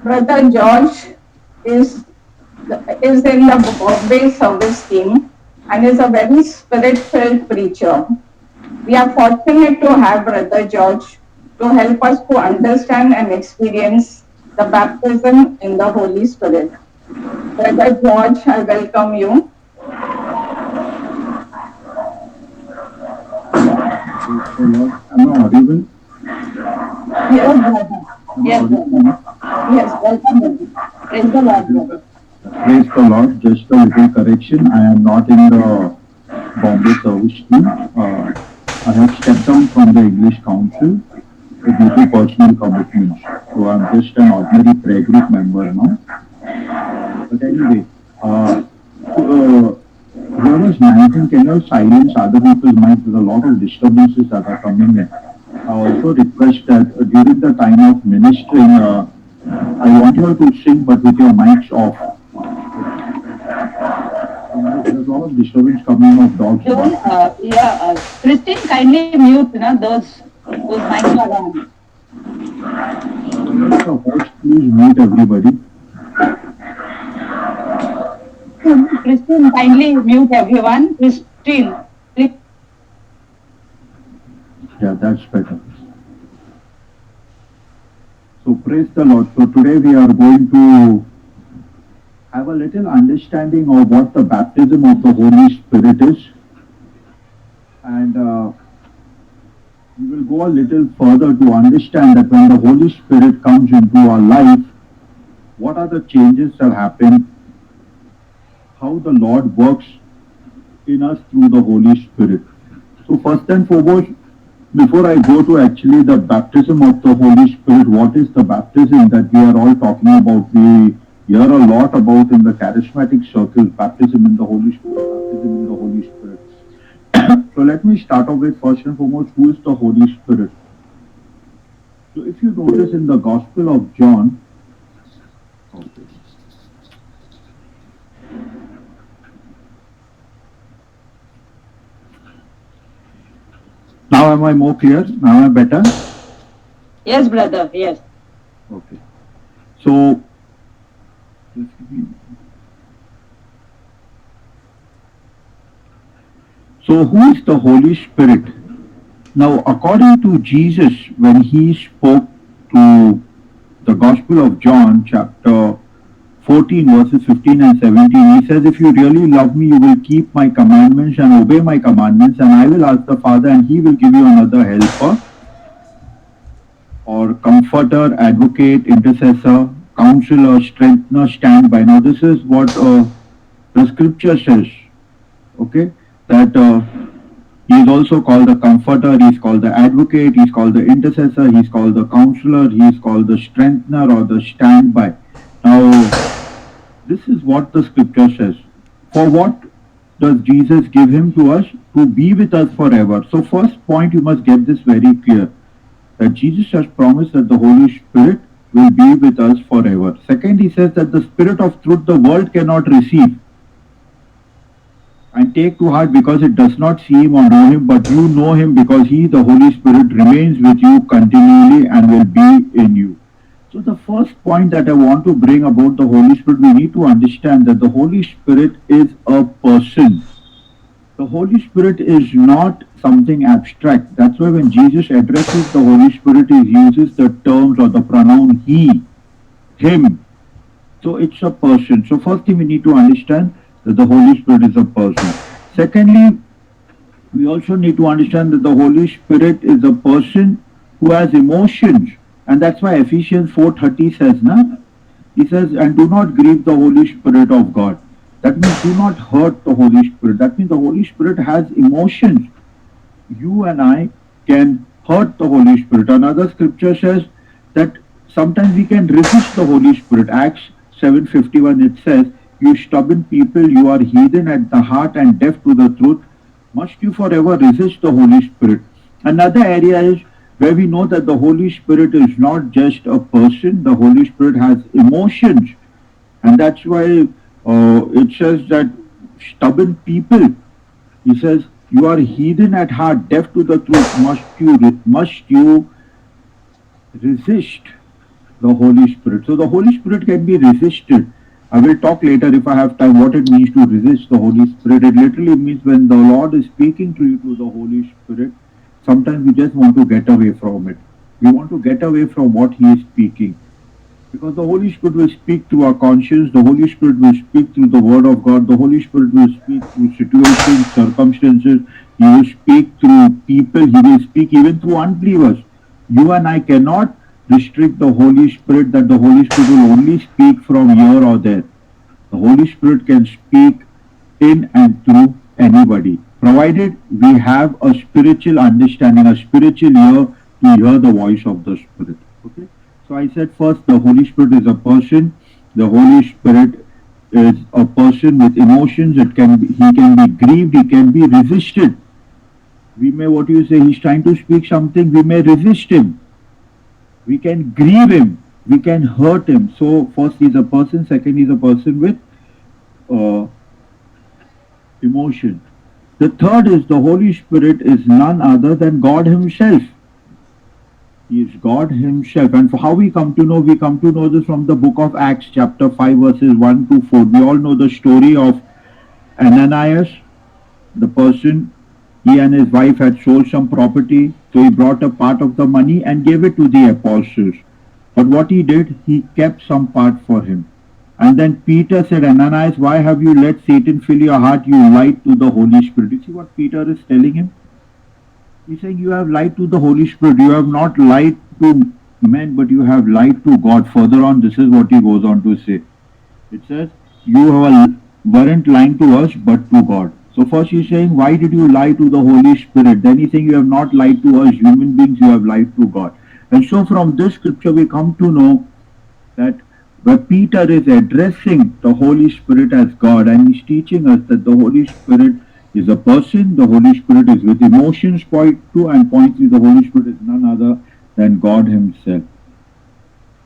Brother George is is in the Bombay service team and is a very spirit-filled preacher. We are fortunate to have Brother George to help us to understand and experience the baptism in the Holy Spirit. Brother George, I welcome you. Praise the Lord. Am I audible? Yes, brother. Am I Yes, audible brother. now? Yes, welcome, brother. Praise the Lord, brother. Praise the Lord. Just a little correction. I am not in the Bombay service team. I have stepped down from the English Council due to personal commitments. So I'm just an ordinary prayer group member now. But anyway, here is 19. Can you silence other people's minds? There's a lot of disturbances that are coming in. I also request that during the time of ministering, I want you all to sing but with your mics off. Okay. There's a lot of disturbance coming of dogs Don't, barking. Christine, kindly mute those mics are on. Can the host please mute everybody? Christine, kindly mute everyone. Christine, please. Yeah, that's better. So praise the Lord. So today we are going to have a little understanding of what the baptism of the Holy Spirit is, and we will go a little further to understand that when the Holy Spirit comes into our life, what are the changes that happen, how the Lord works in us through the Holy Spirit. So first and foremost, before I go to actually the baptism of the Holy Spirit, what is the baptism that we are all talking about? We hear a lot about in the charismatic circles, baptism in the Holy Spirit, baptism in the Holy Spirit. So let me start off with first and foremost, who is the Holy Spirit? So if you notice in the Gospel of John, okay. Now am I more clear? Now am I better? Yes, brother. Yes. Okay. So who is the Holy Spirit? Now, according to Jesus, when he spoke to the Gospel of John, chapter 14, verses 15 and 17, he says, if you really love me, you will keep my commandments and obey my commandments, and I will ask the Father, and he will give you another helper, or comforter, advocate, intercessor, counselor, strengthener, standby. Now, this is what the scripture says, okay, that he is also called the comforter, he is called the advocate, he is called the intercessor, he is called the counselor, he is called the strengthener or the standby. Now, this is what the scripture says. For what does Jesus give him to us? To be with us forever. So first point, you must get this very clear, that Jesus has promised that the Holy Spirit will be with us forever. Second, he says that the Spirit of truth the world cannot receive and take to heart because it does not see him or know him, but you know him because he, the Holy Spirit, remains with you continually and will be in you. So the first point that I want to bring about the Holy Spirit, we need to understand that the Holy Spirit is a person. The Holy Spirit is not something abstract. That's why when Jesus addresses the Holy Spirit, he uses the terms or the pronoun he, him. So it's a person. So first thing we need to understand that the Holy Spirit is a person. Secondly, we also need to understand that the Holy Spirit is a person who has emotions. And that's why Ephesians 4:30 says, he says, and do not grieve the Holy Spirit of God. That means do not hurt the Holy Spirit. That means the Holy Spirit has emotions. You and I can hurt the Holy Spirit. Another scripture says that sometimes we can resist the Holy Spirit. Acts 7:51 it says, you stubborn people, you are heathen at the heart and deaf to the truth. Must you forever resist the Holy Spirit? Another area is where we know that the Holy Spirit is not just a person. The Holy Spirit has emotions. And that's why it says that stubborn people, he says, you are heathen at heart, deaf to the truth. Must you resist? the Holy Spirit. So the Holy Spirit can be resisted. I will talk later if I have time what it means to resist the Holy Spirit. It literally means when the Lord is speaking to you through the Holy Spirit, sometimes we just want to get away from it. We want to get away from what He is speaking. Because the Holy Spirit will speak through our conscience, the Holy Spirit will speak through the Word of God, the Holy Spirit will speak through situations, circumstances, He will speak through people, He will speak even through unbelievers. You and I cannot restrict the Holy Spirit that the Holy Spirit will only speak from here or there. The Holy Spirit can speak in and through anybody, provided we have a spiritual understanding, a spiritual ear to hear the voice of the Spirit. Okay. So I said first, the Holy Spirit is a person. The Holy Spirit is a person with emotions. He can be grieved. He can be resisted. We may, what you say, he's trying to speak something. We may resist him. We can grieve him. We can hurt him. So first, he's a person. Second, he's a person with uh, emotion. The third is the Holy Spirit is none other than God Himself. He is God Himself. And for how we come to know? We come to know this from the book of Acts, chapter 5, verses 1 to 4. We all know the story of Ananias, the person. He and his wife had sold some property, so he brought a part of the money and gave it to the apostles. But what he did, he kept some part for him. And then Peter said, Ananias, why have you let Satan fill your heart? You lied to the Holy Spirit. You see what Peter is telling him? He's saying you have lied to the Holy Spirit. You have not lied to men, but you have lied to God. Further on, this is what he goes on to say. It says, you weren't lying to us, but to God. So first he's saying, why did you lie to the Holy Spirit? Then he's saying, you have not lied to us, human beings, you have lied to God. And so from this scripture, we come to know that where Peter is addressing the Holy Spirit as God, and he's teaching us that the Holy Spirit is a person, the Holy Spirit is with emotions, point 2, and point 3, the Holy Spirit is none other than God Himself.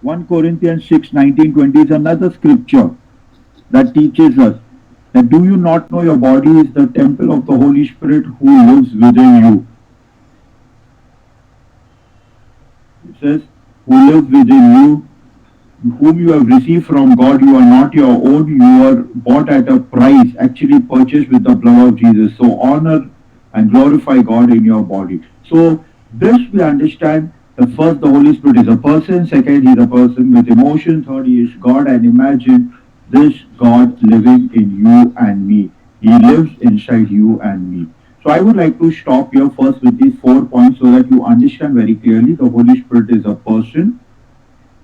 1 Corinthians 6, 19, 20 is another scripture that teaches us that do you not know your body is the temple of the Holy Spirit who lives within you? It says, who lives within you, whom you have received from God, you are not your own, you are bought at a price, actually purchased with the blood of Jesus. So honor and glorify God in your body. So this we understand. The first, the Holy Spirit is a person. Second, He is a person with emotion. Third, He is God. And imagine this God living in you and me. He lives inside you and me. So I would like to stop here first with these 4 points so that you understand very clearly the Holy Spirit is a person.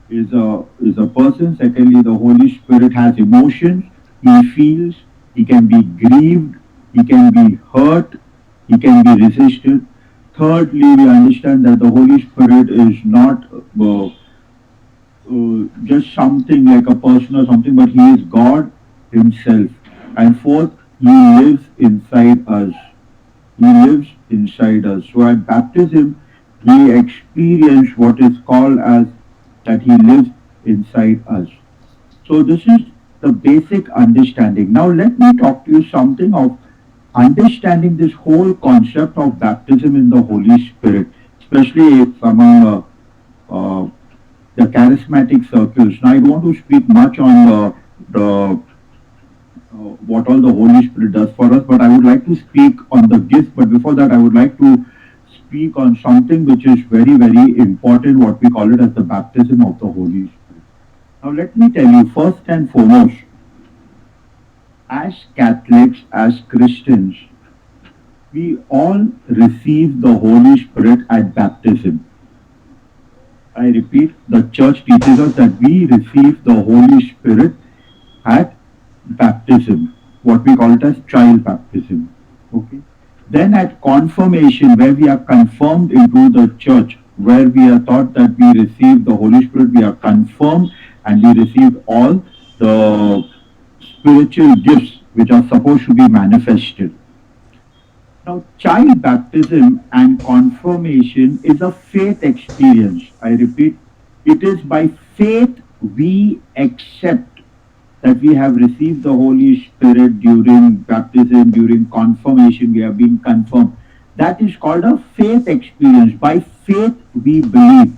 Is a person. Secondly, the Holy Spirit has emotions. He feels. He can be grieved. He can be hurt. He can be resisted. Thirdly, we understand that the Holy Spirit is not just something like a person or something, but He is God Himself. And fourth, He lives inside us. He lives inside us. So at baptism, we experience what is called as that He lives inside us. So this is the basic understanding. Now let me talk to you something of understanding this whole concept of baptism in the Holy Spirit, especially among the charismatic circles. Now I don't want to speak much on the what all the Holy Spirit does for us, but I would like to speak on the gift. But before that, I would like to speak on something which is very, very important, what we call it as the baptism of the Holy Spirit. Now let me tell you, first and foremost, as Catholics, as Christians, we all receive the Holy Spirit at baptism. I repeat, the Church teaches us that we receive the Holy Spirit at baptism, what we call it as child baptism. Okay. Then at confirmation, where we are confirmed into the Church, where we are taught that we receive the Holy Spirit, we are confirmed and we receive all the spiritual gifts which are supposed to be manifested. Now, child baptism and confirmation is a faith experience. I repeat, it is by faith we accept that we have received the Holy Spirit during baptism, during confirmation, we have been confirmed. That is called a faith experience. By faith we believe.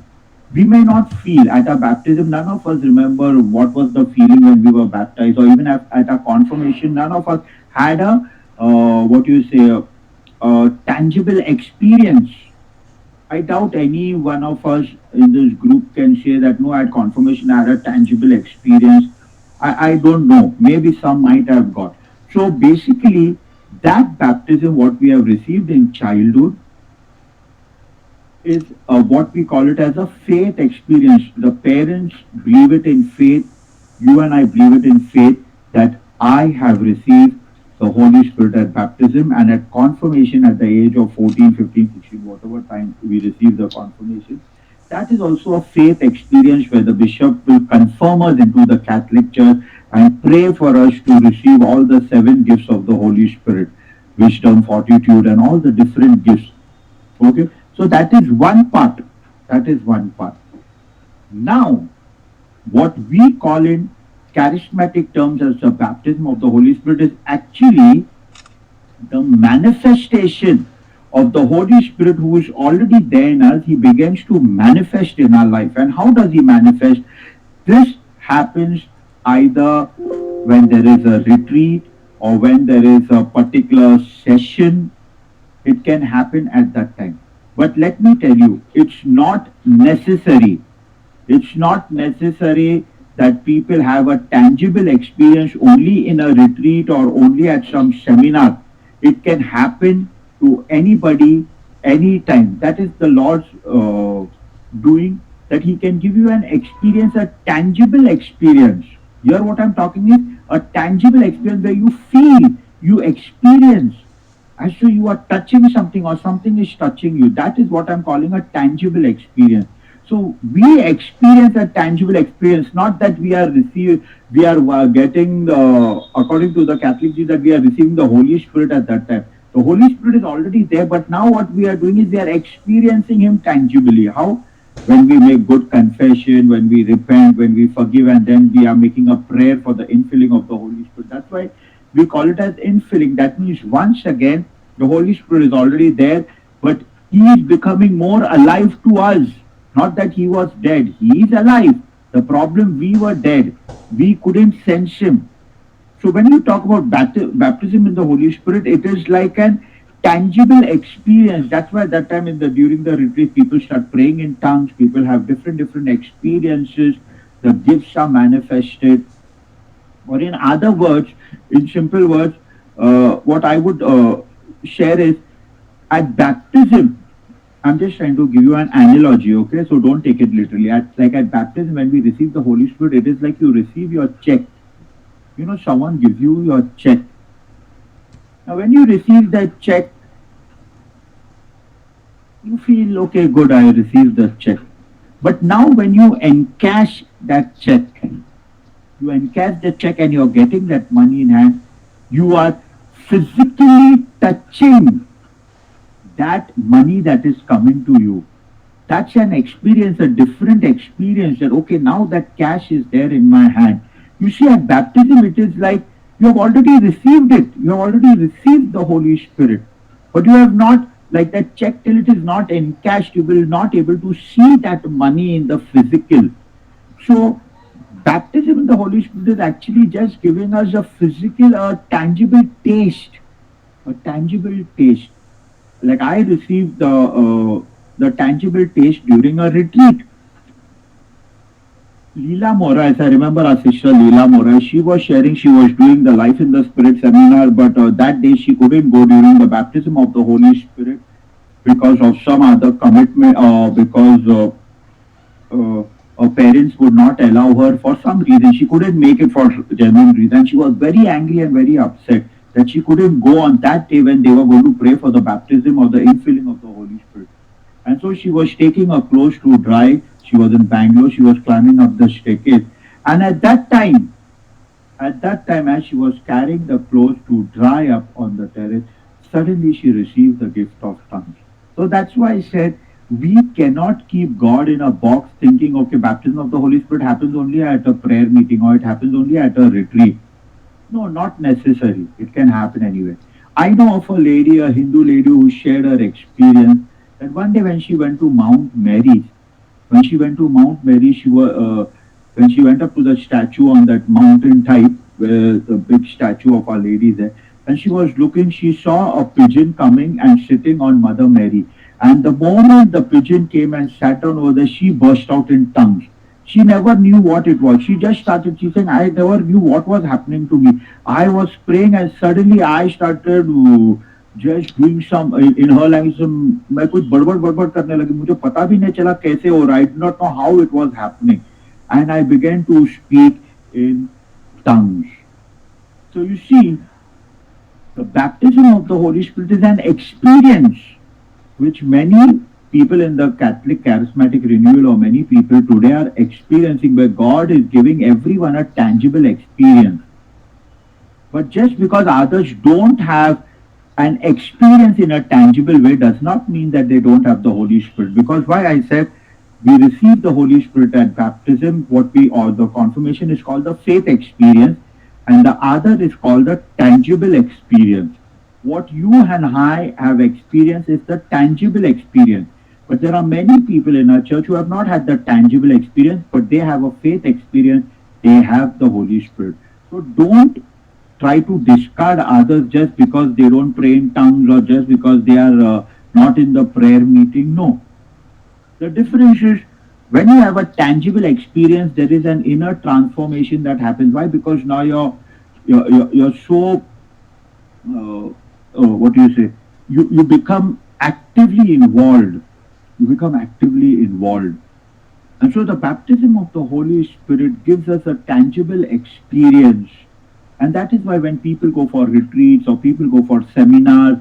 We may not feel at our baptism, none of us remember what was the feeling when we were baptized, or even at our confirmation, none of us had a, what you say, a tangible experience. I doubt any one of us in this group can say that no, at confirmation I had a tangible experience. I don't know. Maybe some might have got. So basically, that baptism, what we have received in childhood, is what we call it as a faith experience. The parents believe it in faith. You and I believe it in faith that I have received the Holy Spirit at baptism and at confirmation at the age of 14, 15, 16, whatever time we receive the confirmation. That is also a faith experience where the bishop will confirm us into the Catholic Church and pray for us to receive all the seven gifts of the Holy Spirit, wisdom, fortitude, and all the different gifts. Okay, so that is one part. That is one part. Now, what we call in charismatic terms as the baptism of the Holy Spirit is actually the manifestation of the Holy Spirit who is already there in us. He begins to manifest in our life. And how does he manifest? This happens either when there is a retreat or when there is a particular session. It can happen at that time. But let me tell you, it's not necessary. It's not necessary that people have a tangible experience only in a retreat or only at some seminar. It can happen to anybody, anytime. That is the Lord's doing, that He can give you an experience, a tangible experience. Here, what I'm talking is a tangible experience where you feel, you experience, as though you are touching something or something is touching you. That is what I'm calling a tangible experience. So we experience a tangible experience, not that we are getting the, according to the Catholic Church, that we are receiving the Holy Spirit at that time. The Holy Spirit is already there, but now what we are doing is we are experiencing Him tangibly. How? When we make good confession, when we repent, when we forgive, and then we are making a prayer for the infilling of the Holy Spirit. That's why we call it as infilling. That means once again, the Holy Spirit is already there, but He is becoming more alive to us. Not that He was dead, He is alive. The problem, we were dead. We couldn't sense Him. So when you talk about baptism in the Holy Spirit, it is like an tangible experience. That's why that time in the during the retreat, people start praying in tongues. People have different experiences. The gifts are manifested. Or in other words, in simple words, what I would share is at baptism. I'm just trying to give you an analogy, okay? So don't take it literally. Like at baptism, when we receive the Holy Spirit, it is like you receive your check. You know, someone gives you your check. Now, when you receive that check, you feel, okay, good, I received the check. But now, when you encash that check, you encash the check and you're getting that money in hand, you are physically touching that money that is coming to you. That's an experience, a different experience that, okay, now that cash is there in my hand. You see, at baptism, it is like you have already received it. You have already received the Holy Spirit. But you have not, like that check, till it is not encashed, you will not able to see that money in the physical. So, baptism in the Holy Spirit is actually just giving us a physical, a tangible taste. A tangible taste. Like I received the tangible taste during a retreat. Leela Mora, as I remember our sister Leela Mora, she was sharing, she was doing the Life in the Spirit seminar, but that day she couldn't go during the baptism of the Holy Spirit because of some other commitment, because her parents would not allow her for some reason. She couldn't make it for genuine reason. She was very angry and very upset that she couldn't go on that day when they were going to pray for the baptism or the infilling of the Holy Spirit. And so she was taking her clothes to dry. She was in Bangalore. She was climbing up the staircase. And at that time, as she was carrying the clothes to dry up on the terrace, suddenly she received the gift of tongues. So that's why I said we cannot keep God in a box thinking, okay, baptism of the Holy Spirit happens only at a prayer meeting or it happens only at a retreat. No, not necessary. It can happen anywhere. I know of a lady, a Hindu lady, who shared her experience that one day when she went to Mount Mary's, When she went to Mount Mary, when she went up to the statue on that mountain type, where the big statue of Our Lady there, and she was looking, she saw a pigeon coming and sitting on Mother Mary. And the moment the pigeon came and sat down over there, she burst out in tongues. She never knew what it was. She just started, she said, I never knew what was happening to me. I was praying and suddenly I started just doing some in her language मैं कुछ बड़बड़ बड़बड़ करने लगी मुझे पता भी नहीं चला कैसे हो रहा I did not know how it was happening and I began to speak in tongues. So you see, the baptism of the Holy Spirit is an experience which many people in the Catholic charismatic renewal or many people today are experiencing, where God is giving everyone a tangible experience. But just because others don't have an experience in a tangible way does not mean that they don't have the Holy Spirit. Because why I said we receive the Holy Spirit at baptism, what we or the confirmation is called the faith experience, and the other is called the tangible experience. What you and I have experienced is the tangible experience. But there are many people in our church who have not had the tangible experience, but they have a faith experience, they have the Holy Spirit. So don't try to discard others just because they don't pray in tongues or just because they are not in the prayer meeting. No. The difference is when you have a tangible experience, there is an inner transformation that happens. Why? Because now you're so what do you say? You become actively involved. You become actively involved. And so the baptism of the Holy Spirit gives us a tangible experience. And that is why when people go for retreats or people go for seminars,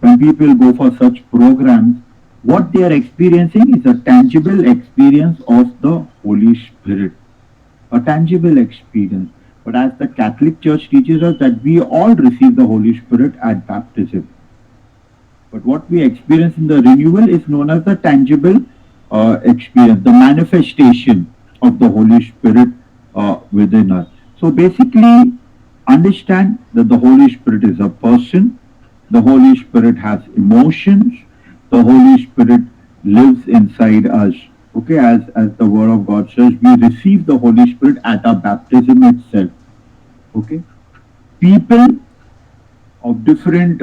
when people go for such programs, what they are experiencing is a tangible experience of the Holy Spirit. A tangible experience. But as the Catholic Church teaches us that we all receive the Holy Spirit at baptism. But what we experience in the renewal is known as the tangible experience, the manifestation of the Holy Spirit within us. So basically, understand that the Holy Spirit is a person, the Holy Spirit has emotions, the Holy Spirit lives inside us. Okay, as the Word of God says, we receive the Holy Spirit at our baptism itself. Okay, people of different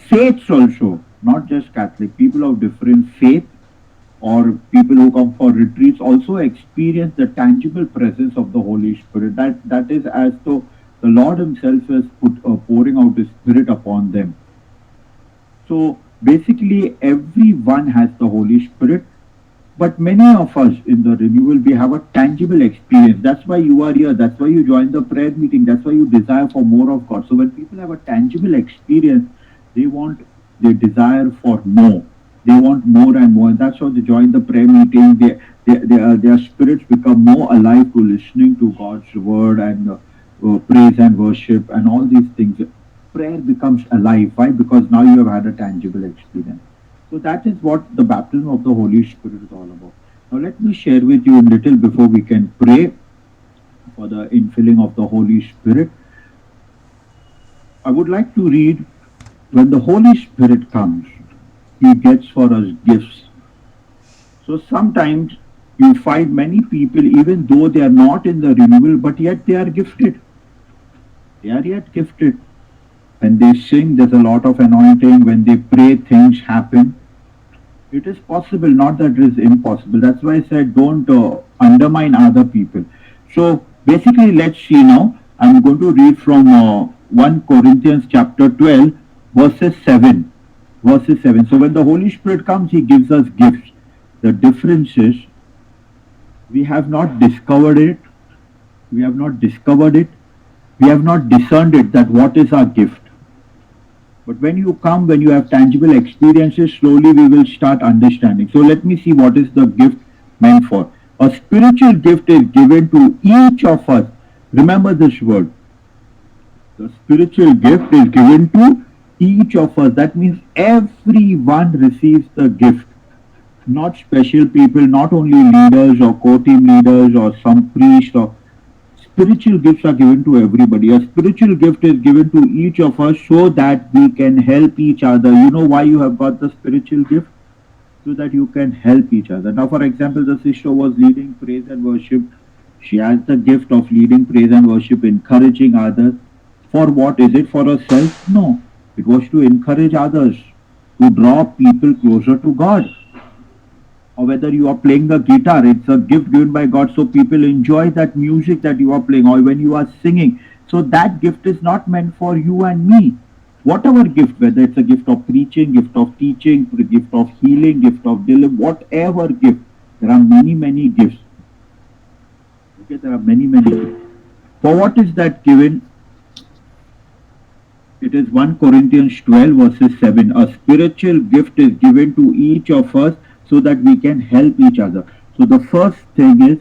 faiths also, not just Catholic, people of different faith or people who come for retreats also experience the tangible presence of the Holy Spirit. That is as though the Lord Himself is pouring out His Spirit upon them. So basically, everyone has the Holy Spirit, but many of us in the renewal, we have a tangible experience. That's why you are here. That's why you join the prayer meeting. That's why you desire for more of God. So when people have a tangible experience, they desire for more. They want more and more. And that's why they join the prayer meeting. Their spirits become more alive to listening to God's word and praise and worship and all these things. Prayer becomes alive. Why? Because now you have had a tangible experience. So that is what the baptism of the Holy Spirit is all about. Now let me share with you a little before we can pray for the infilling of the Holy Spirit. I would like to read, when the Holy Spirit comes, He gets for us gifts. So sometimes you find many people, even though they are not in the renewal, but yet they are gifted. They are yet gifted. When they sing, there's a lot of anointing. When they pray, things happen. It is possible, not that it is impossible. That's why I said don't undermine other people. So basically, let's see now. I'm going to read from 1 Corinthians chapter 12, verses 7. Verses 7. So when the Holy Spirit comes, He gives us gifts. The difference is we have not discovered it. We have not discovered it. We have not discerned it, that what is our gift. But when you come, when you have tangible experiences, slowly we will start understanding. So let me see what is the gift meant for. A spiritual gift is given to each of us. Remember this word. The spiritual gift is given to each of us. That means everyone receives the gift. Not special people, not only leaders or co-team leaders or some priest or spiritual gifts are given to everybody. A spiritual gift is given to each of us so that we can help each other. You know why you have got the spiritual gift? so that you can help each other. Now, for example, the sister was leading praise and worship. She has the gift of leading praise and worship, encouraging others. For what? Is it for herself? No. It was to encourage others, to draw people closer to God. Or whether you are playing the guitar, it's a gift given by God, so people enjoy that music that you are playing, or when you are singing. So that gift is not meant for you and me. Whatever gift, whether it's a gift of preaching, gift of teaching, gift of healing, gift of deliverance, whatever gift, there are many, many gifts. Okay, there are many, many gifts. For what is that given? It is 1 Corinthians 12 verses 7. A spiritual gift is given to each of us so that we can help each other. So the first thing is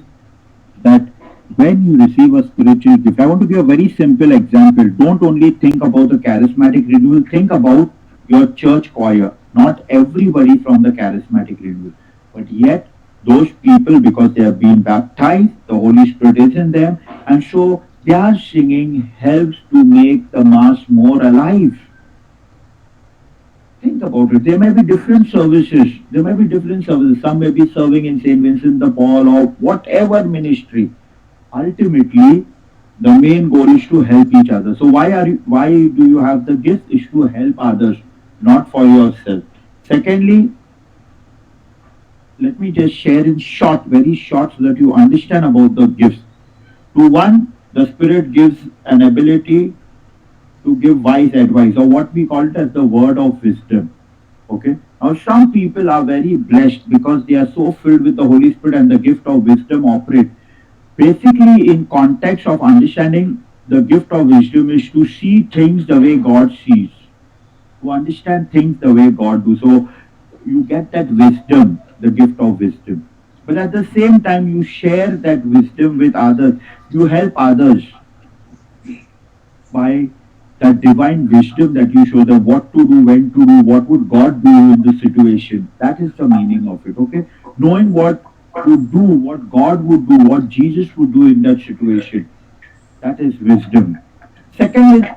that when you receive a spiritual gift, I want to give a very simple example. Don't only think about the charismatic renewal, think about your church choir. Not everybody from the charismatic renewal, but yet those people, because they have been baptized, the Holy Spirit is in them, and so their singing helps to make the mass more alive. Think about it. There may be different services. There may be different services. Some may be serving in St. Vincent de Paul or whatever ministry. Ultimately, the main goal is to help each other. So why do you have the gift? Is to help others, not for yourself. Secondly, let me just share in short, very short, so that you understand about the gifts. To one, the Spirit gives an ability to give wise advice, or what we call it as the word of wisdom. Okay. Now, some people are very blessed because they are so filled with the Holy Spirit and the gift of wisdom operate. Basically, in context of understanding, the gift of wisdom is to see things the way God sees, to understand things the way God does. So you get that wisdom, the gift of wisdom. But at the same time, you share that wisdom with others. You help others by that divine wisdom that you show them what to do, when to do, what would God do in the situation. That is the meaning of it, okay? Knowing what to do, what God would do, what Jesus would do in that situation. That is wisdom. Second is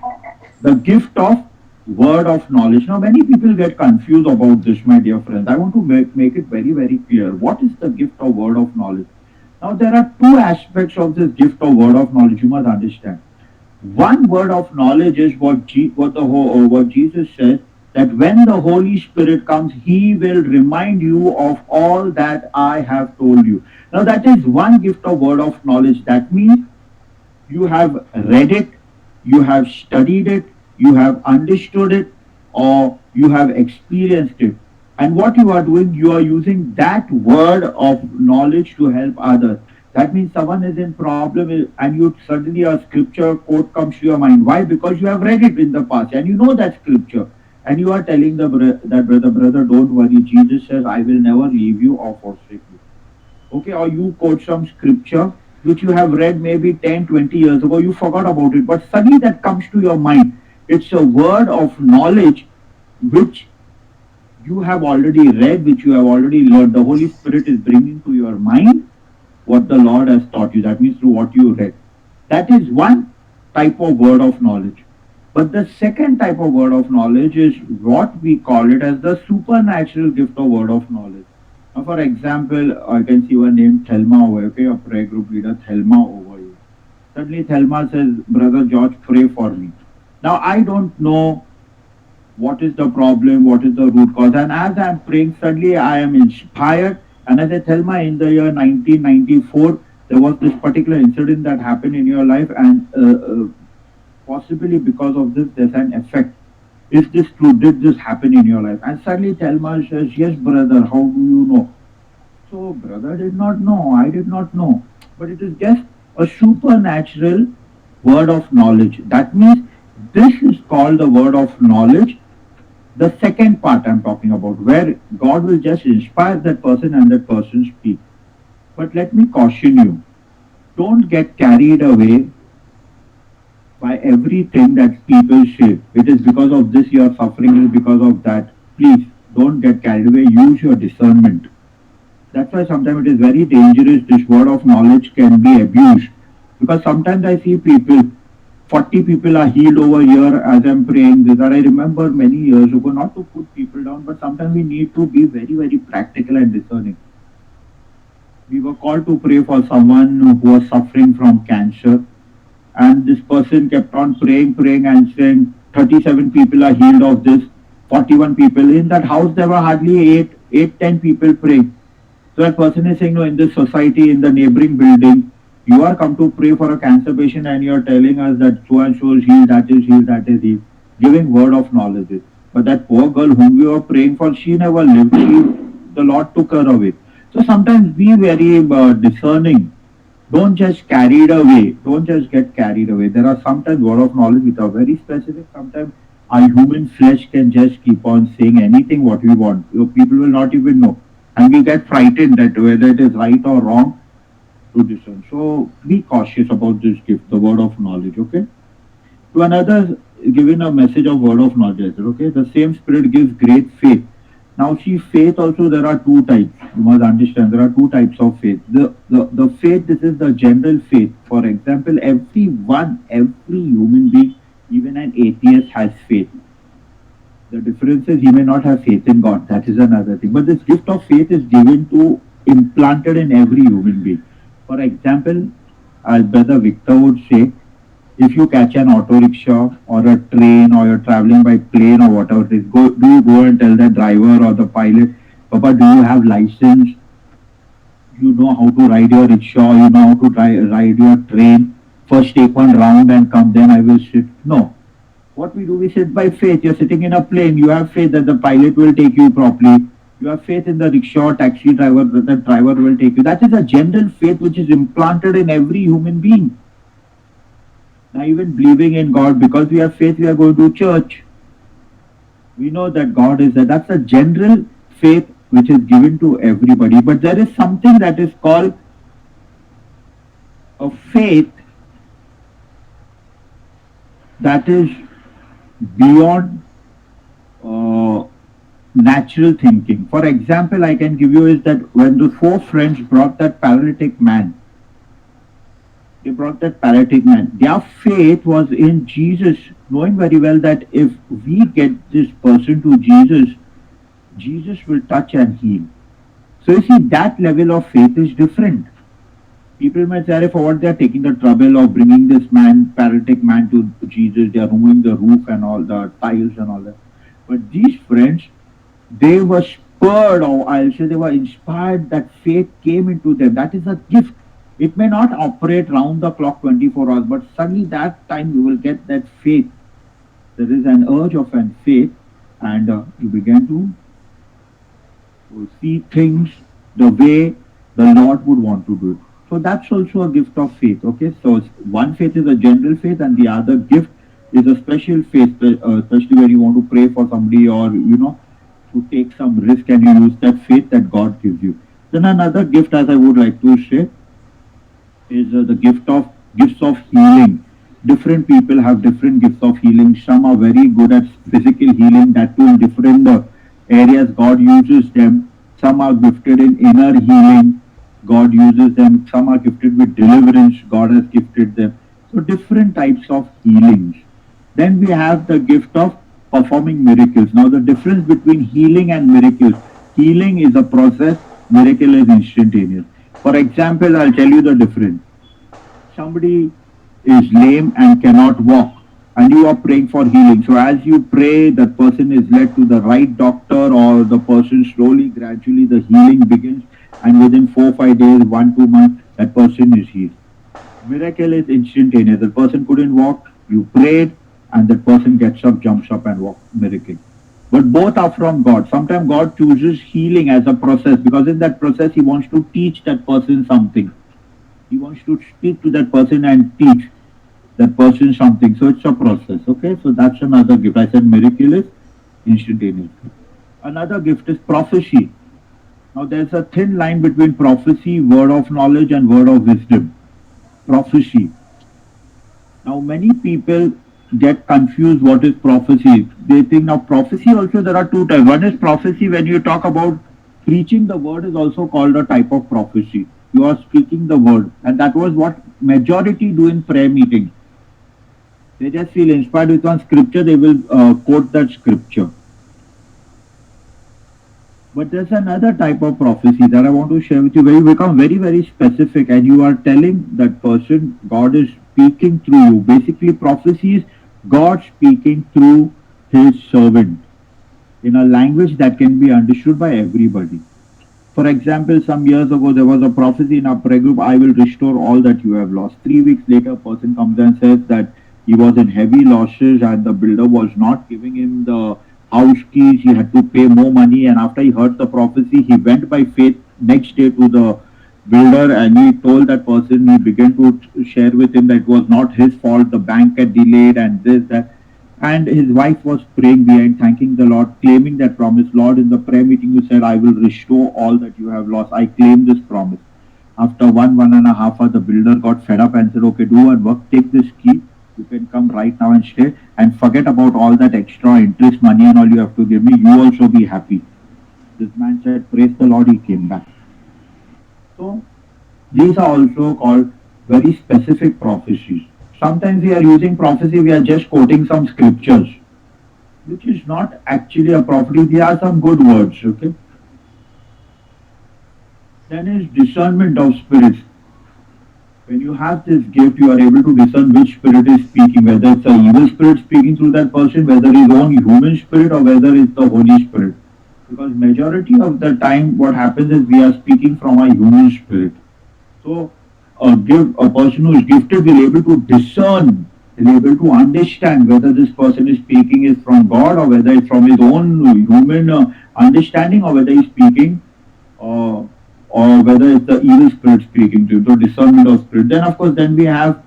the gift of word of knowledge. Now, many people get confused about this, my dear friends. I want to make it very, very clear. What is the gift of word of knowledge? Now, there are two aspects of this gift of word of knowledge you must understand. One word of knowledge is what Jesus says, that when the Holy Spirit comes, He will remind you of all that I have told you. Now, that is one gift of word of knowledge. That means you have read it, you have studied it, you have understood it, or you have experienced it. And what you are doing, you are using that word of knowledge to help others. That means someone is in problem and you suddenly a scripture quote comes to your mind. Why? Because you have read it in the past and you know that scripture. And you are telling that brother, don't worry. Jesus says, I will never leave you or forsake you. Okay, or you quote some scripture which you have read maybe 10, 20 years ago, you forgot about it, but suddenly that comes to your mind. It's a word of knowledge which you have already read, which you have already learned. The Holy Spirit is bringing to your mind what the Lord has taught you. That means through what you read. That is one type of word of knowledge. But the second type of word of knowledge is what we call it as the supernatural gift of word of knowledge. Now, for example, I can see one named Thelma over, okay, a prayer group leader, Thelma over here. Suddenly Thelma says, Brother George, pray for me. Now, I don't know what is the problem, what is the root cause. And as I'm praying, suddenly I am inspired. And as I tell my, in the year 1994, there was this particular incident that happened in your life, and possibly because of this, there's an effect. Is this true? Did this happen in your life? And suddenly Thelma says, yes, brother, how do you know? So, brother did not know, I did not know. But it is just a supernatural word of knowledge. That means this is called the word of knowledge. The second part I'm talking about, where God will just inspire that person and that person speak. But let me caution you, don't get carried away by everything that people say. It is because of this you are suffering, it is because of that. Please, don't get carried away, use your discernment. That's why sometimes it is very dangerous, this word of knowledge can be abused. Because sometimes I see people 40 people are healed over here as I'm praying this. And I remember many years ago, not to put people down, but sometimes we need to be very, very practical and discerning. We were called to pray for someone who was suffering from cancer, and this person kept on praying, and saying 37 people are healed of this, 41 people. In that house, there were hardly 10 people praying. So that person is saying, no, in this society, in the neighboring building, you are come to pray for a cancer patient and you are telling us that so and so is healed, that is healed, giving word of knowledge. But that poor girl whom we were praying for, she never lived. The Lord took her away. So sometimes be very discerning. Don't just carried away. Don't just get carried away. There are sometimes word of knowledge which are very specific. Sometimes our human flesh can just keep on saying anything what we want. People will not even know, and we get frightened that whether it is right or wrong to discern. So be cautious about this gift, the word of knowledge. Okay. To another, giving a message of word of knowledge. Okay. The same spirit gives great faith. Now, see, faith also, there are two types. You must understand, there are two types of faith. The faith, this is the general faith. For example, every human being, even an atheist, has faith. The difference is he may not have faith in God. That is another thing. But this gift of faith is given to, implanted in every human being. For example, as Brother Victor would say, if you catch an auto rickshaw or a train or you're traveling by plane or whatever it is, do you go and tell the driver or the pilot, Papa, do you have license? You know how to ride your rickshaw, you know how to ride your train. First take one round and come, then I will sit. No. What we do, we sit by faith. You're sitting in a plane, you have faith that the pilot will take you properly. You have faith in the rickshaw, taxi driver, that the driver will take you. That is a general faith which is implanted in every human being. Now, even believing in God, because we have faith, we are going to church. We know that God is there. That's a general faith which is given to everybody. But there is something that is called a faith that is beyond natural thinking. For example, I can give you is that when the four friends brought that paralytic man, their faith was in Jesus, knowing very well that if we get this person to Jesus, Jesus will touch and heal. So you see, that level of faith is different. People might say, for what they are taking the trouble of bringing this paralytic man to Jesus, they are removing the roof and all the tiles and all that. But these friends, they were spurred, or I'll say they were inspired, that faith came into them. That is a gift. It may not operate round the clock 24 hours, but suddenly that time you will get that faith. There is an urge of an faith, and you begin to see things the way the Lord would want to do it. So that's also a gift of faith. Okay, so one faith is a general faith, and the other gift is a special faith, especially when you want to pray for somebody, or to take some risk, and you use that faith that God gives you. Then another gift, as I would like to say, is the gifts of healing. Different people have different gifts of healing. Some are very good at physical healing, that too in different areas God uses them. Some are gifted in inner healing, God uses them. Some are gifted with deliverance, God has gifted them. So different types of healings. Then we have the gift of performing miracles. Now the difference between healing and miracles: healing is a process, miracle is instantaneous. For example, I'll tell you the difference. Somebody is lame and cannot walk, and you are praying for healing. So as you pray, that person is led to the right doctor, or the person slowly, gradually, the healing begins, and within 4-5 days, 1-2 months, that person is healed. Miracle is instantaneous. The person couldn't walk, you prayed, and that person gets up, jumps up, and walks. Miracle. But both are from God. Sometimes God chooses healing as a process, because in that process He wants to teach that person something. He wants to speak to that person and teach that person something. So it's a process. Okay, so that's another gift. I said miracle is instantaneous. Another gift is prophecy. Now there's a thin line between prophecy, word of knowledge, and word of wisdom. Prophecy. Now many people get confused what is prophecy. They think now prophecy also there are two types. One is prophecy when you talk about preaching the word, is also called a type of prophecy. You are speaking the word, and that was what majority do in prayer meeting. They just feel inspired with one scripture, they will quote that scripture. But there's another type of prophecy that I want to share with you where you become very, very specific and you are telling that person God is speaking through you. Basically, prophecy is God speaking through his servant in a language that can be understood by everybody. For example, some years ago, there was a prophecy in our prayer group, I will restore all that you have lost. 3 weeks later, a person comes and says that he was in heavy losses and the builder was not giving him the house keys. He had to pay more money. And after he heard the prophecy, he went by faith next day to the builder and he told that person, he began to share with him that it was not his fault, the bank had delayed and this, that. And his wife was praying behind, thanking the Lord, claiming that promise. Lord, in the prayer meeting, you said, I will restore all that you have lost. I claim this promise. After 1.5 hour, the builder got fed up and said, okay, do one work, take this key. You can come right now and stay and forget about all that extra interest money and all you have to give me. You also be happy. This man said, praise the Lord, he came back. So these are also called very specific prophecies. Sometimes we are using prophecy, we are just quoting some scriptures, which is not actually a prophecy. There are some good words, okay? Then is discernment of spirits. When you have this gift, you are able to discern which spirit is speaking, whether it's an evil spirit speaking through that person, whether it's own human spirit or whether it's the Holy Spirit. Because majority of the time what happens is we are speaking from a human spirit. So a person who is gifted will be able to discern, will be able to understand whether this person is speaking is from God or whether it's from his own human understanding or whether he's speaking or whether it's the evil spirit speaking to him. So discernment of spirit. Then of course then we have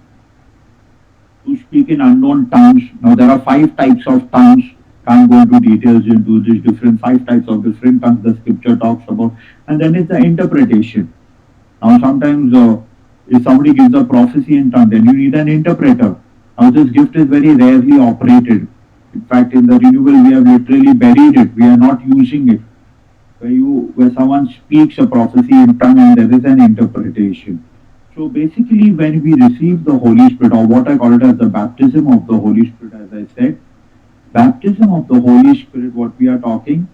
to speak in unknown tongues. Now there are 5 types of tongues. Can't go into details into these different 5 types of different tongues the scripture talks about. And then it's the interpretation. Now sometimes if somebody gives a prophecy in tongue, then you need an interpreter. Now this gift is very rarely operated. In fact, in the renewal, we have literally buried it. We are not using it. Where someone speaks a prophecy in tongue and there is an interpretation. So basically, when we receive the Holy Spirit, or what I call it as the baptism of the Holy Spirit, as I said, baptism of the Holy Spirit, what we are talking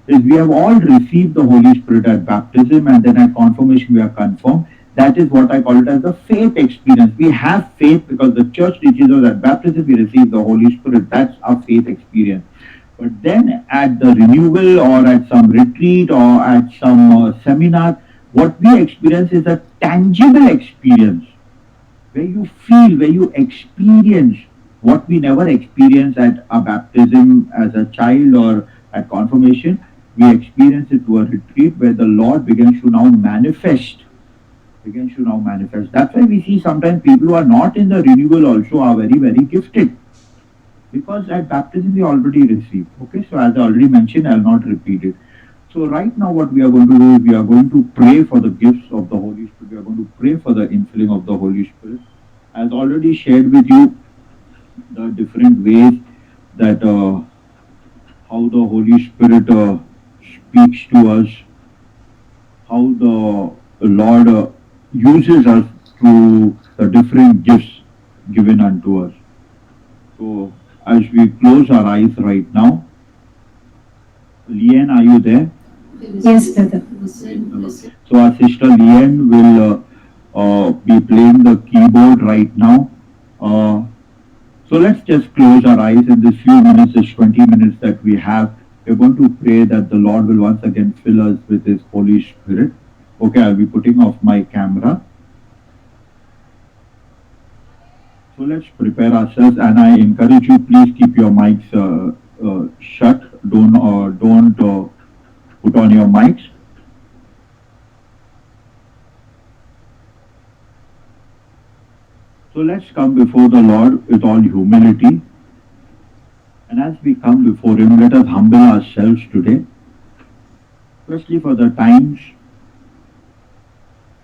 is we have all received the Holy Spirit at baptism and then at confirmation we are confirmed. That is what I call it as the faith experience. We have faith because the church teaches us at baptism we receive the Holy Spirit. That's our faith experience. But then at the renewal or at some retreat or at some seminar, what we experience is a tangible experience where you feel, where you experience what we never experience at a baptism as a child or at confirmation. We experience it to a retreat where the Lord begins to now manifest. That's why we see sometimes people who are not in the renewal also are very, very gifted. Because at baptism we already received. Okay, so as I already mentioned, I'll not repeat it. So right now what we are going to do is we are going to pray for the gifts of the Holy Spirit. We are going to pray for the infilling of the Holy Spirit. As already shared with you the different ways that how the Holy Spirit speaks to us, how the Lord uses us through the different gifts given unto us. So as we close our eyes right now, Leanne, are you there? Yes, brother. So our sister Leanne will be playing the keyboard right now. So let's just close our eyes in this few minutes, this 20 minutes that we have. We're going to pray that the Lord will once again fill us with His Holy Spirit. Okay, I'll be putting off my camera. So let's prepare ourselves, and I encourage you, please keep your mics shut. Don't put on your mics. So let's come before the Lord with all humility. And as we come before Him, let us humble ourselves today, especially for the times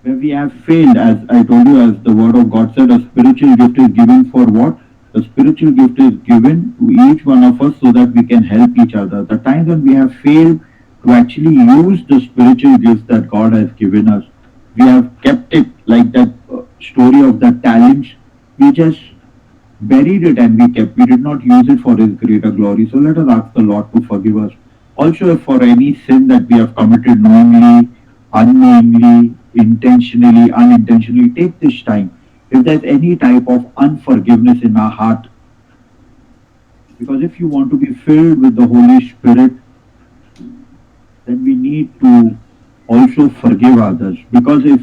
where we have failed. As I told you, as the Word of God said, a spiritual gift is given for what? The spiritual gift is given to each one of us so that we can help each other. The times when we have failed to actually use the spiritual gifts that God has given us, we have kept it like that story of the talents. We just buried it and we kept. We did not use it for His greater glory. So let us ask the Lord to forgive us. Also, if for any sin that we have committed knowingly, unknowingly, intentionally, unintentionally, take this time. If there's any type of unforgiveness in our heart, because if you want to be filled with the Holy Spirit, then we need to also forgive others. Because if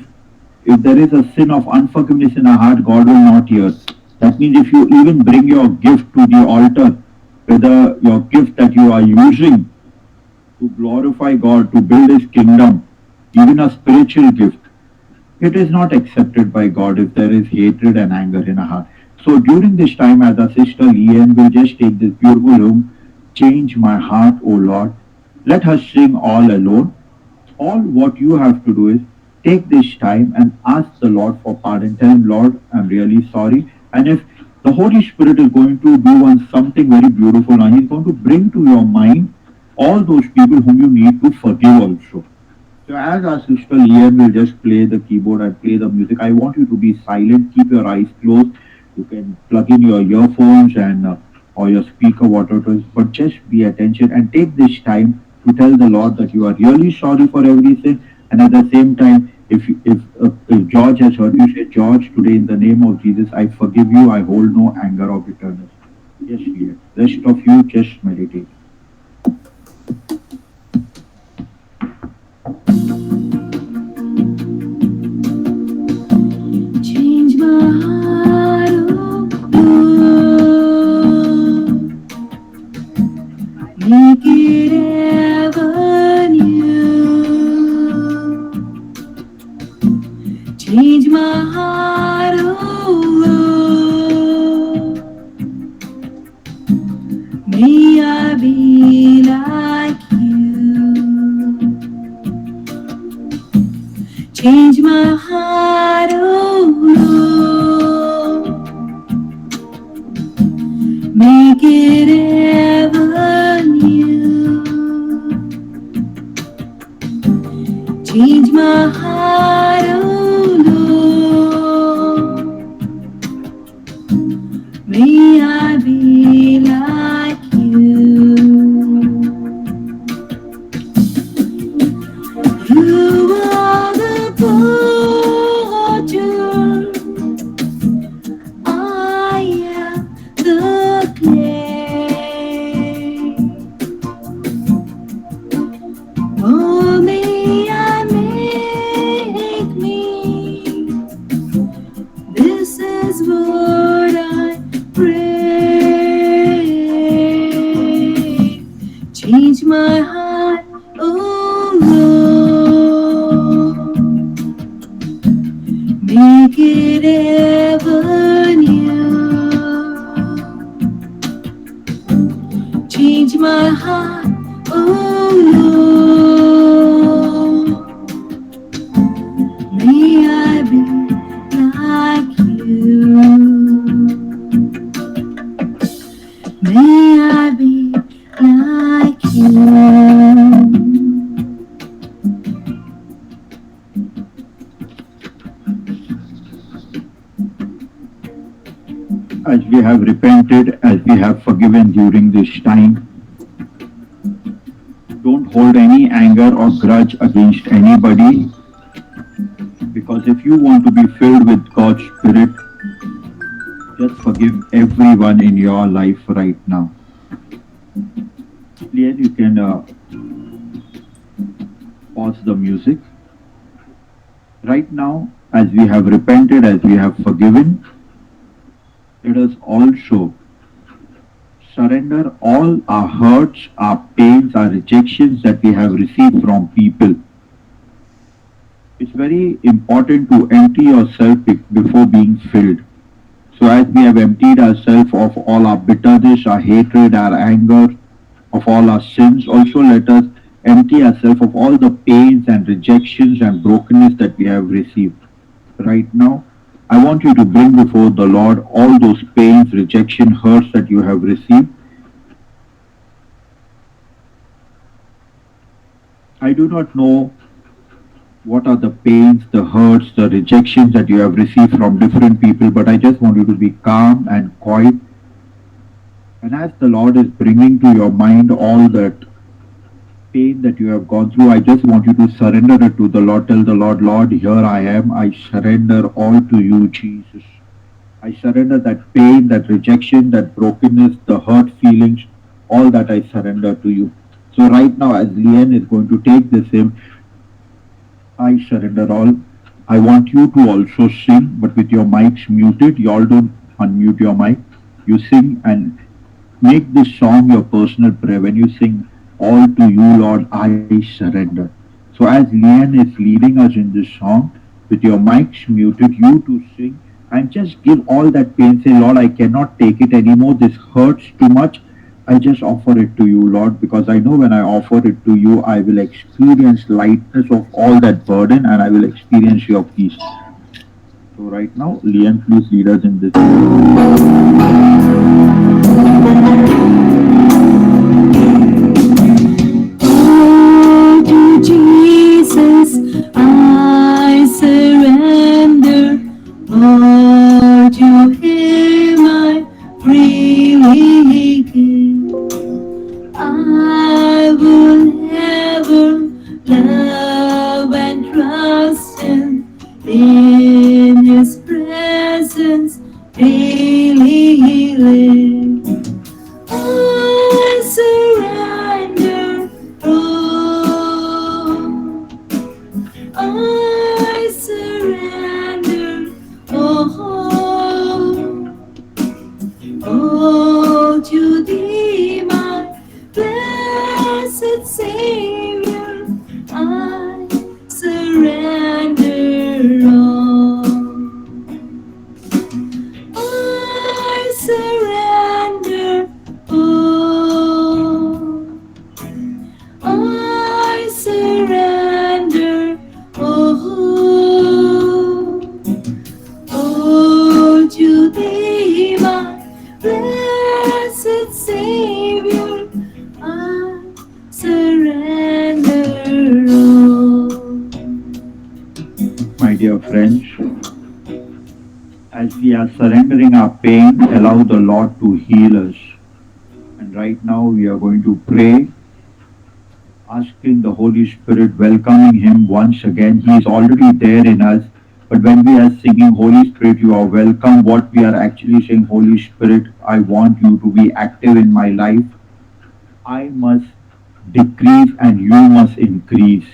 there is a sin of unforgiveness in our heart, God will not hear. That means if you even bring your gift to the altar, whether your gift that you are using to glorify God, to build His kingdom, even a spiritual gift, it is not accepted by God if there is hatred and anger in our heart. So during this time, as our sister Leanne will just take this beautiful hymn, Change My Heart, O Lord. Let her sing all alone. All what you have to do is take this time and ask the Lord for pardon. Tell Him, Lord, I'm really sorry. And if the Holy Spirit is going to do something very beautiful now, He's going to bring to your mind all those people whom you need to forgive also. So as our sister Liam will just play the keyboard and play the music, I want you to be silent, keep your eyes closed. You can plug in your earphones and or your speaker, whatever it is, but just be attention and take this time to tell the Lord that you are really sorry for everything. And at the same time, if George has heard you say, George, today in the name of Jesus, I forgive you. I hold no anger or bitterness. Yes, Liam. Rest of you just meditate. Change my heart, oh Lord, make it ever new. Change my heart, oh Lord, may I be like you. Change my heart, oh Lord, make it ever new. Change my heart, oh Lord, may I be like you. You are the potter, I am the clay. Mold me and make me. This is what I pray. Change my heart, oh Lord, make it ever new. Change my heart, oh Lord, may I be like you. May I be like you. As we have repented, as we have forgiven during this time, don't hold any anger or grudge against anybody, because if you want to be filled with God's Spirit, just forgive everyone in your life right now. Lian, you can pause the music. Right now, as we have repented, as we have forgiven, let us also surrender all our hurts, our pains, our rejections that we have received from people. It's very important to empty yourself before being filled. So as we have emptied ourselves of all our bitterness, our hatred, our anger, of all our sins, also let us empty ourselves of all the pains and rejections and brokenness that we have received. Right now, I want you to bring before the Lord all those pains, rejection, hurts that you have received. I do not know what are the pains, the hurts, the rejections that you have received from different people. But I just want you to be calm and quiet. And as the Lord is bringing to your mind all that pain that you have gone through, I just want you to surrender it to the Lord. Tell the Lord, Lord, here I am. I surrender all to you, Jesus. I surrender that pain, that rejection, that brokenness, the hurt feelings, all that I surrender to you. So right now, as Leanne is going to take this hymn, I surrender all. I want you to also sing, but with your mics muted. You all don't unmute your mic. You sing and make this song your personal prayer. When you sing, all to you, Lord, I surrender. So as Leanne is leading us in this song, with your mics muted, you to sing and just give all that pain. Say, Lord, I cannot take it anymore. This hurts too much. I just offer it to you, Lord, because I know when I offer it to you, I will experience lightness of all that burden and I will experience your peace. So right now, Leanne, please lead us in this. Oh, to Jesus I surrender. Oh, to Him I freely give. I will ever love and trust Him in His presence daily live. I surrender all. I surrender all. Oh, to Thee, my blessed Savior, I surrender all. I surrender all. I surrender all. Oh, to Thee, my blessed Savior, I surrender all. My dear friends, as we are surrendering our pain, allow the Lord to heal us. And right now we are going to pray, asking the Holy Spirit, welcoming Him once again. He is already there in us. But when we are singing, Holy Spirit, you are welcome, what we are actually saying, Holy Spirit, I want you to be active in my life. I must decrease and you must increase.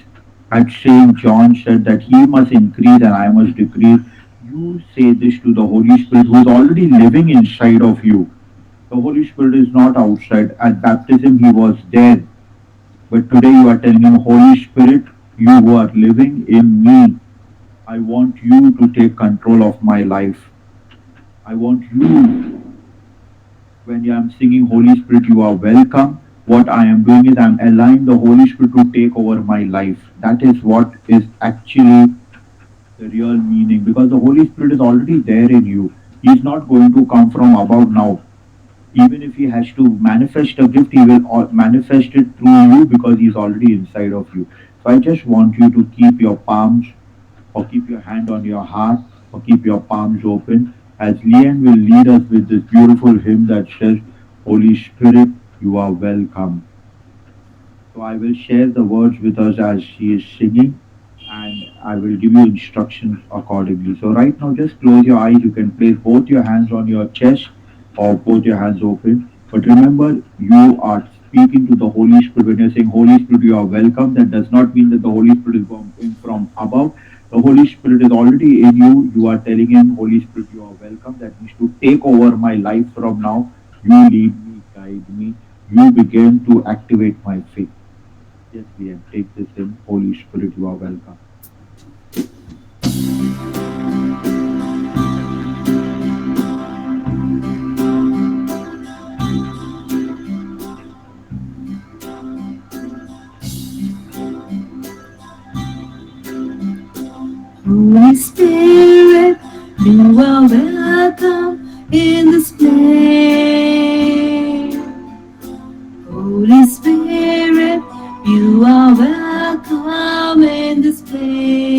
At St. John said that he must increase and I must decrease. You say this to the Holy Spirit who is already living inside of you. The Holy Spirit is not outside. At baptism, He was there. But today you are telling Him, Holy Spirit, you who are living in me, I want you to take control of my life. I want you, when I am singing Holy Spirit, you are welcome. What I am doing is I am allowing the Holy Spirit to take over my life. That is what is actually the real meaning, because the Holy Spirit is already there in you. He is not going to come from above now. Even if He has to manifest a gift, He will manifest it through you because He is already inside of you. So I just want you to keep your palms or keep your hand on your heart or keep your palms open as Leanne will lead us with this beautiful hymn that says, Holy Spirit, you are welcome. So I will share the words with us as she is singing and I will give you instructions accordingly. So right now just close your eyes. You can place both your hands on your chest or both your hands open. But remember, you are speaking to the Holy Spirit. When you're saying Holy Spirit, you are welcome, that does not mean that the Holy Spirit is coming from above. The Holy Spirit is already in you. You are telling Him, Holy Spirit, you are welcome. That means to take over my life from now. You lead me, guide me. You begin to activate my faith. Yes, we have take this in. Holy Spirit, you are welcome. Holy Spirit, you are welcome in this place. Holy Spirit, you are welcome in this place.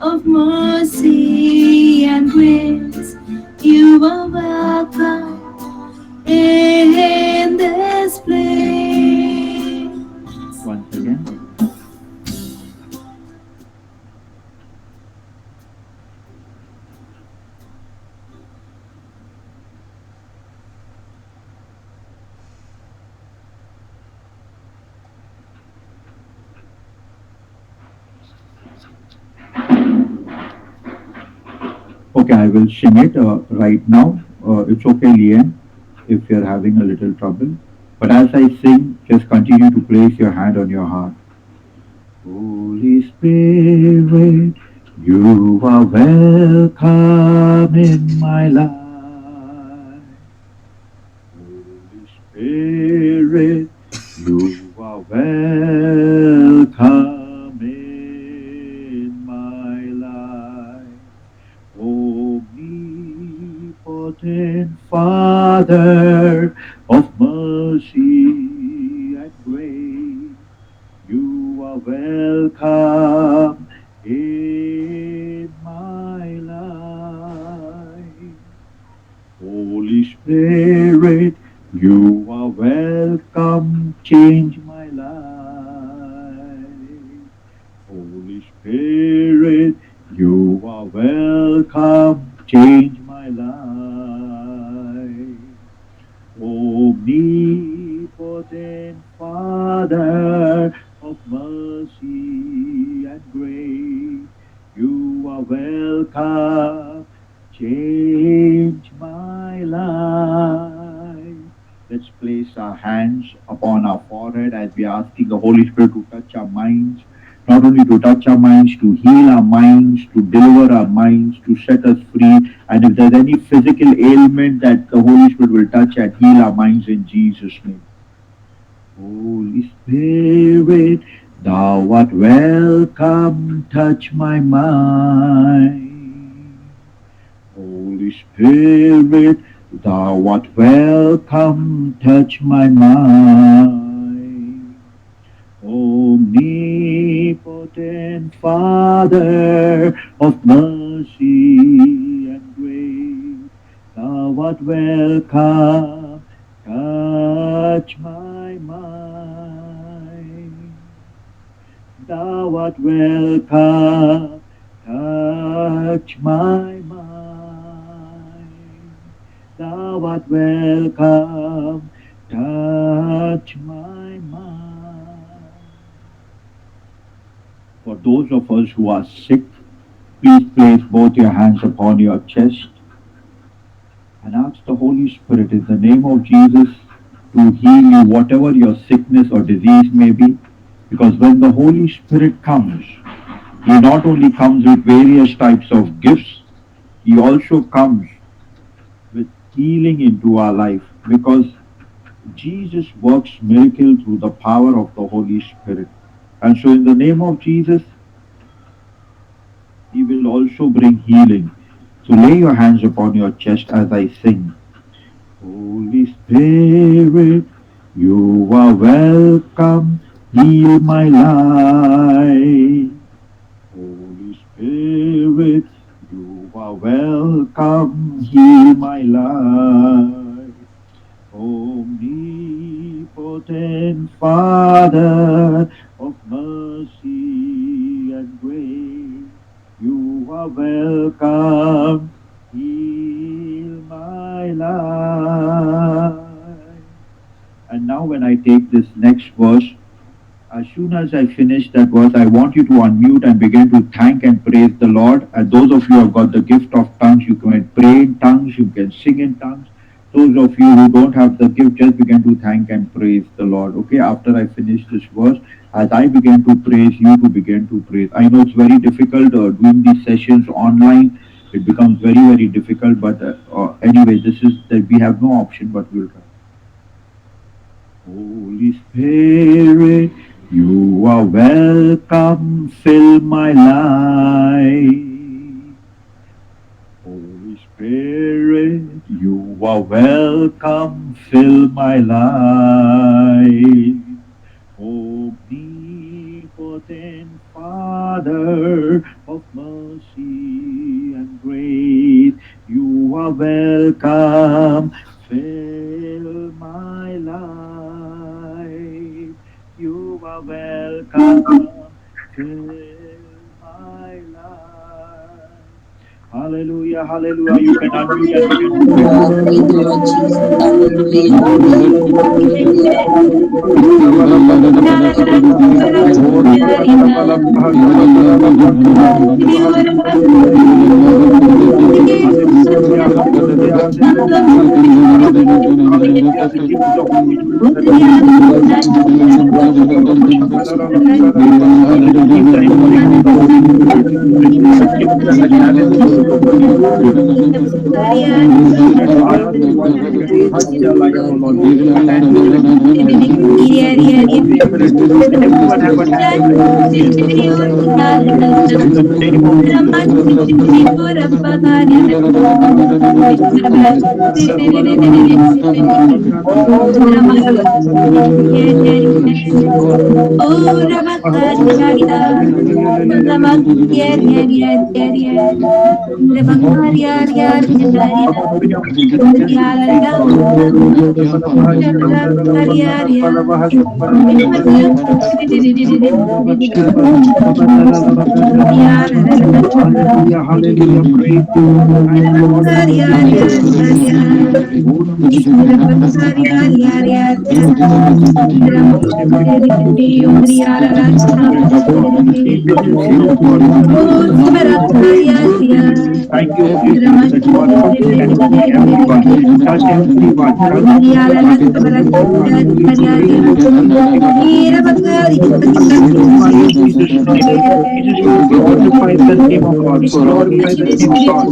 of mercy and grace. You are welcome in this place. Once again. Okay, I will sing it right now. It's okay, Lian, if you're having a little trouble. But as I sing, just continue to place your hand on your heart. Holy Spirit, you are welcome in my life. Holy Spirit, you are welcome in my life. Omnipotent Father of mercy and grace, you are welcome in my life. Holy Spirit, you are welcome, change my life. Holy Spirit, you are welcome, change my life. Omnipotent Father of mercy and grace, you are welcome, change my life. Let's place our hands upon our forehead as we are asking the Holy Spirit to touch our minds, not only to touch our minds, to heal our minds, to deliver our minds, to set us free. And if there's any physical ailment, that the Holy Spirit will touch and heal our minds in Jesus' name. Holy Spirit, thou art welcome, touch my mind. Holy Spirit, thou art welcome, touch my mind. Omnipotent Father of mercy and grace, thou art welcome, touch my mind. Thou art welcome, touch my mind. Thou art welcome, touch my mind. For those of us who are sick, please place both your hands upon your chest and ask the Holy Spirit in the name of Jesus to heal you, whatever your sickness or disease may be. Because when the Holy Spirit comes, He not only comes with various types of gifts, He also comes with healing into our life. Because Jesus works miracle through the power of the Holy Spirit. And so in the name of Jesus, He will also bring healing. So lay your hands upon your chest as I sing. Holy Spirit, you are welcome, heal my life. Holy Spirit, you are welcome, heal my life. Omnipotent Father of mercy and grace, you are welcome, heal my life. And now, when I take this next verse, as soon as I finish that verse, I want you to unmute and begin to thank and praise the Lord. And those of you who have got the gift of tongues, you can pray in tongues, you can sing in tongues. Those of you who don't have the gift, just begin to thank and praise the Lord. Okay, after I finish this verse, as I begin to praise, you to begin to praise. I know it's very difficult doing these sessions online. It becomes very, very difficult. But anyway, this is that we have no option, but we'll try. Holy Spirit, you are welcome, fill my life. Holy Spirit, you are welcome, fill my life. Omnipotent Father of mercy and grace, you are welcome. Fill my life. You are welcome. Fill my life. Hallelujah, hallelujah. You can unmute and begin to pray. Thank you, Lord Jesus. Hallelujah. Hallelujah. The gift of the Holy Spirit that we receive the infilling of the Holy Spirit. Receive the gift and the challenge of the Holy Spirit. Holy Spirit, I want you to begin to touch their lives, oh Lord. And fill with the Holy Spirit. Let everyone have an experience of the Holy Spirit. In the name of Jesus. Oh, Hallelujah, hallelujah, praise God. Thank you, Lord. Spirit of God. Deep intimacy of God. Thank you, Holy Spirit, that you are touching and healing everyone. Touch everyone. Touch everyone. Hallelujah. Praise the name of in Jesus' name. Jesus, we glorify the name of God. We glorify the name of God.